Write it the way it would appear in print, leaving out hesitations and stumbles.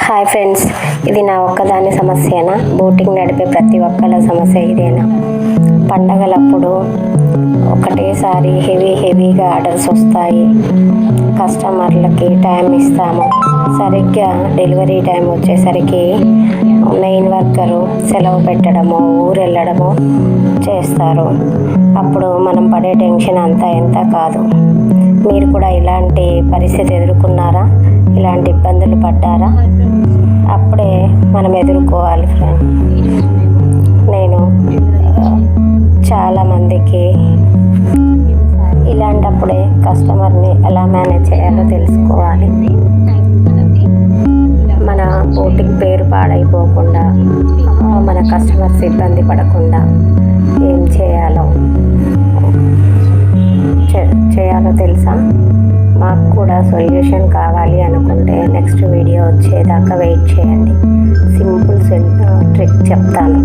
Hi friends, ఇది నా ఒక్కదాని సమస్యనా? బోటింగ్ నడిపే ప్రతి ఒక్కళ్ళ సమస్య ఇదేనా? పండగలప్పుడు ఒకటేసారి హెవీగా ఆర్డర్స్ వస్తాయి. కస్టమర్లకి టైం ఇస్తాము, సరిగ్గా డెలివరీ టైం వచ్చేసరికి మెయిన్ వర్కరు సెలవు పెట్టడము, ఊరు వెళ్ళడము చేస్తారు. అప్పుడు మనం పడే టెన్షన్ అంతా ఎంత కాదు. మీరు కూడా ఇలాంటి పరిస్థితి ఎదుర్కొన్నారా? ఇలాంటి ఇబ్బందులు పడ్డారా? అప్పుడే మనం ఎదుర్కోవాలి ఫ్రెండ్. నేను చాలామందికి ఇలాంటప్పుడే కస్టమర్ని ఎలా మేనేజ్ చేయాలో తెలుసుకోవాలి. మన బోటింగ్ పేరు పాడైపోకుండా, మన కస్టమర్స్ ఇబ్బంది పడకుండా ఏం చేయాలో తెలుసా? మాకు కూడా సొల్యూషన్ కావాలి అనుకుంటే నెక్స్ట్ వీడియో వచ్చేదాకా వెయిట్ చేయండి. సింపుల్ ట్రిక్ చెప్తాను.